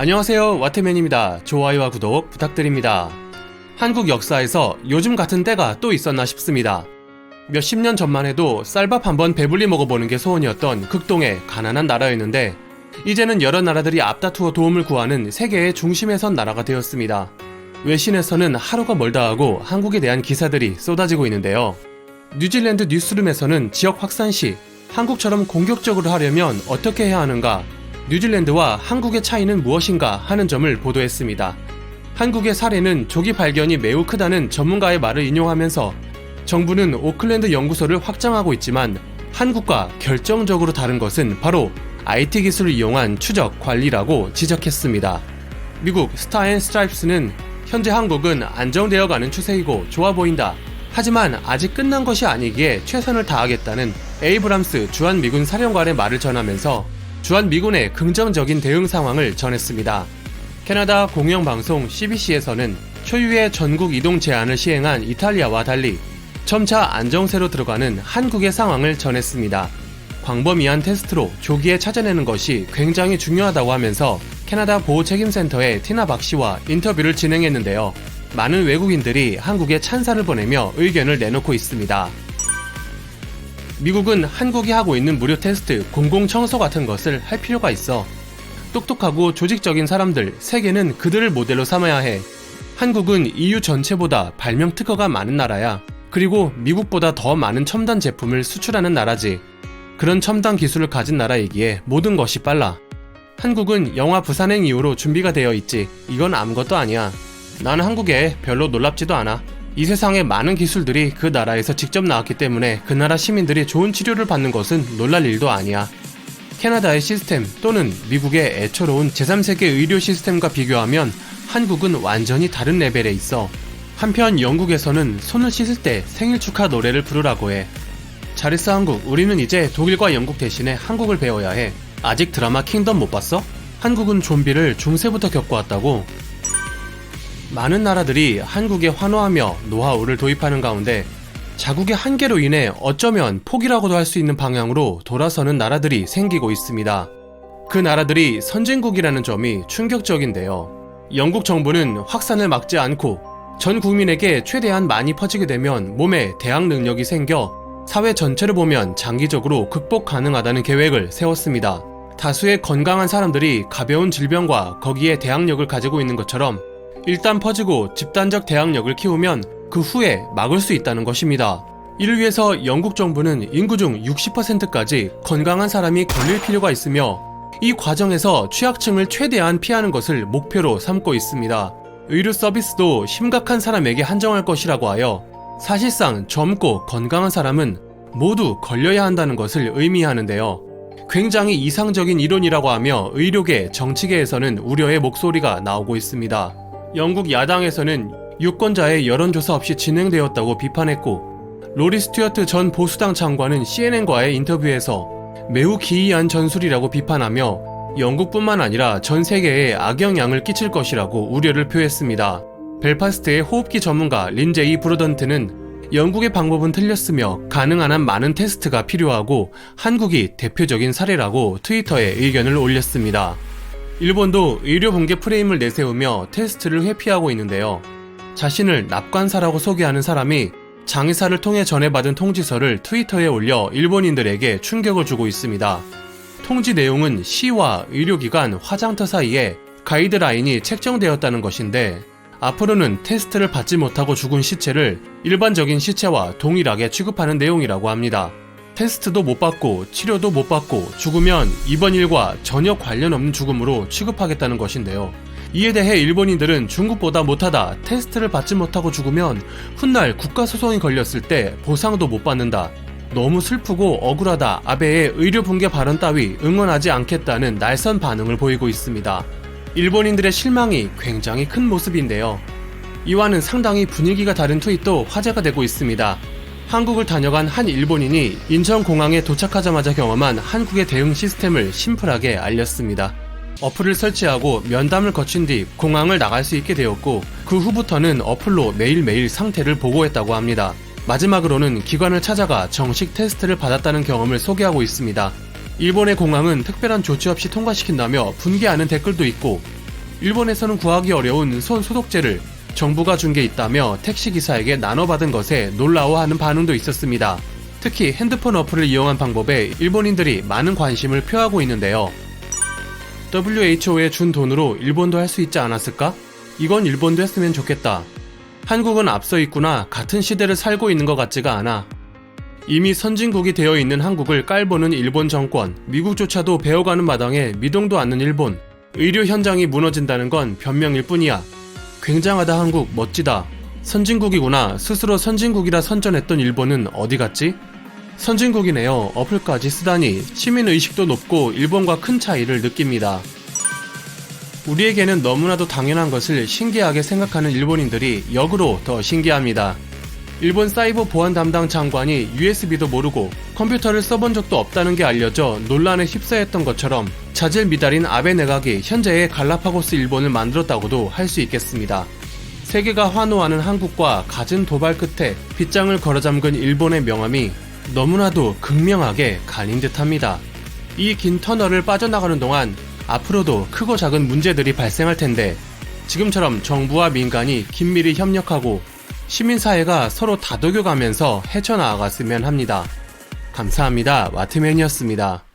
안녕하세요, 와트맨입니다. 좋아요와 구독 부탁드립니다. 한국 역사에서 요즘 같은 때가 또 있었나 싶습니다. 몇십 년 전만 해도 쌀밥 한번 배불리 먹어보는 게 소원이었던 극동의 가난한 나라였는데 이제는 여러 나라들이 앞다투어 도움을 구하는 세계의 중심에 선 나라가 되었습니다. 외신에서는 하루가 멀다 하고 한국에 대한 기사들이 쏟아지고 있는데요. 뉴질랜드 뉴스룸에서는 지역 확산 시 한국처럼 공격적으로 하려면 어떻게 해야 하는가, 뉴질랜드와 한국의 차이는 무엇인가 하는 점을 보도했습니다. 한국의 사례는 조기 발견이 매우 크다는 전문가의 말을 인용하면서 정부는 오클랜드 연구소를 확장하고 있지만 한국과 결정적으로 다른 것은 바로 IT 기술을 이용한 추적 관리라고 지적했습니다. 미국 스타앤스트라이프스는 현재 한국은 안정되어 가는 추세이고 좋아 보인다. 하지만 아직 끝난 것이 아니기에 최선을 다하겠다는 에이브람스 주한미군 사령관의 말을 전하면서 주한미군의 긍정적인 대응 상황을 전했습니다. 캐나다 공영방송 CBC에서는 초유의 전국 이동 제한을 시행한 이탈리아와 달리 점차 안정세로 들어가는 한국의 상황을 전했습니다. 광범위한 테스트로 조기에 찾아내는 것이 굉장히 중요하다고 하면서 캐나다 보호책임센터의 티나 박 씨와 인터뷰를 진행했는데요. 많은 외국인들이 한국에 찬사를 보내며 의견을 내놓고 있습니다. 미국은 한국이 하고 있는 무료 테스트, 공공청소 같은 것을 할 필요가 있어. 똑똑하고 조직적인 사람들, 세계는 그들을 모델로 삼아야 해. 한국은 EU 전체보다 발명 특허가 많은 나라야. 그리고 미국보다 더 많은 첨단 제품을 수출하는 나라지. 그런 첨단 기술을 가진 나라이기에 모든 것이 빨라. 한국은 영화 부산행 이후로 준비가 되어 있지. 이건 아무것도 아니야. 나는 한국에 별로 놀랍지도 않아. 이 세상의 많은 기술들이 그 나라에서 직접 나왔기 때문에 그 나라 시민들이 좋은 치료를 받는 것은 놀랄 일도 아니야. 캐나다의 시스템 또는 미국의 애처로운 제3세계 의료 시스템과 비교하면 한국은 완전히 다른 레벨에 있어. 한편 영국에서는 손을 씻을 때 생일 축하 노래를 부르라고 해. 잘했어 한국, 우리는 이제 독일과 영국 대신에 한국을 배워야 해. 아직 드라마 킹덤 못 봤어? 한국은 좀비를 중세부터 겪어왔다고? 많은 나라들이 한국에 환호하며 노하우를 도입하는 가운데 자국의 한계로 인해 어쩌면 포기라고도 할 수 있는 방향으로 돌아서는 나라들이 생기고 있습니다. 그 나라들이 선진국이라는 점이 충격적인데요. 영국 정부는 확산을 막지 않고 전 국민에게 최대한 많이 퍼지게 되면 몸에 대항 능력이 생겨 사회 전체를 보면 장기적으로 극복 가능하다는 계획을 세웠습니다. 다수의 건강한 사람들이 가벼운 질병과 거기에 대항력을 가지고 있는 것처럼 일단 퍼지고 집단적 대항력을 키우면 그 후에 막을 수 있다는 것입니다. 이를 위해서 영국 정부는 인구 중 60%까지 건강한 사람이 걸릴 필요가 있으며 이 과정에서 취약층을 최대한 피하는 것을 목표로 삼고 있습니다. 의료 서비스도 심각한 사람에게 한정할 것이라고 하여 사실상 젊고 건강한 사람은 모두 걸려야 한다는 것을 의미하는데요. 굉장히 이상적인 이론이라고 하며 의료계, 정치계에서는 우려의 목소리가 나오고 있습니다. 영국 야당에서는 유권자의 여론조사 없이 진행되었다고 비판했고, 로리 스튜어트 전 보수당 장관은 CNN과의 인터뷰에서 매우 기이한 전술이라고 비판하며 영국뿐만 아니라 전 세계에 악영향을 끼칠 것이라고 우려를 표했습니다. 벨파스트의 호흡기 전문가 린제이 브로던트는 영국의 방법은 틀렸으며 가능한 한 많은 테스트가 필요하고 한국이 대표적인 사례라고 트위터에 의견을 올렸습니다. 일본도 의료 붕괴 프레임을 내세우며 테스트를 회피하고 있는데요. 자신을 납관사라고 소개하는 사람이 장의사를 통해 전해받은 통지서를 트위터에 올려 일본인들에게 충격을 주고 있습니다. 통지 내용은 시와 의료기관, 화장터 사이에 가이드라인이 책정되었다는 것인데 앞으로는 테스트를 받지 못하고 죽은 시체를 일반적인 시체와 동일하게 취급하는 내용이라고 합니다. 테스트도 못 받고 치료도 못 받고 죽으면 이번 일과 전혀 관련 없는 죽음으로 취급하겠다는 것인데요. 이에 대해 일본인들은 중국보다 못하다, 테스트를 받지 못하고 죽으면 훗날 국가소송이 걸렸을 때 보상도 못 받는다, 너무 슬프고 억울하다, 아베의 의료 붕괴 발언 따위 응원하지 않겠다는 날선 반응을 보이고 있습니다. 일본인들의 실망이 굉장히 큰 모습인데요. 이와는 상당히 분위기가 다른 트윗도 화제가 되고 있습니다. 한국을 다녀간 한 일본인이 인천공항에 도착하자마자 경험한 한국의 대응 시스템을 심플하게 알렸습니다. 어플을 설치하고 면담을 거친 뒤 공항을 나갈 수 있게 되었고 그 후부터는 어플로 매일매일 상태를 보고했다고 합니다. 마지막으로는 기관을 찾아가 정식 테스트를 받았다는 경험을 소개하고 있습니다. 일본의 공항은 특별한 조치 없이 통과시킨다며 분개하는 댓글도 있고 일본에서는 구하기 어려운 손 소독제를 정부가 준 게 있다며 택시기사에게 나눠받은 것에 놀라워하는 반응도 있었습니다. 특히 핸드폰 어플을 이용한 방법에 일본인들이 많은 관심을 표하고 있는데요. WHO에 준 돈으로 일본도 할 수 있지 않았을까? 이건 일본도 했으면 좋겠다. 한국은 앞서 있구나. 같은 시대를 살고 있는 것 같지가 않아. 이미 선진국이 되어 있는 한국을 깔보는 일본 정권, 미국조차도 배워가는 마당에 미동도 않는 일본, 의료 현장이 무너진다는 건 변명일 뿐이야. 굉장하다 한국, 멋지다. 선진국이구나. 스스로 선진국이라 선전했던 일본은 어디 갔지? 선진국이네요. 어플까지 쓰다니 시민의식도 높고 일본과 큰 차이를 느낍니다. 우리에게는 너무나도 당연한 것을 신기하게 생각하는 일본인들이 역으로 더 신기합니다. 일본 사이버 보안 담당 장관이 USB도 모르고 컴퓨터를 써본 적도 없다는 게 알려져 논란에 휩싸였던 것처럼 자질미달인 아베 내각이 현재의 갈라파고스 일본을 만들었다고도 할 수 있겠습니다. 세계가 환호하는 한국과 갖은 도발 끝에 빗장을 걸어잠근 일본의 명암이 너무나도 극명하게 갈린 듯합니다. 이 긴 터널을 빠져나가는 동안 앞으로도 크고 작은 문제들이 발생할 텐데 지금처럼 정부와 민간이 긴밀히 협력하고 시민사회가 서로 다독여가면서 헤쳐나아갔으면 합니다. 감사합니다. 와트맨이었습니다.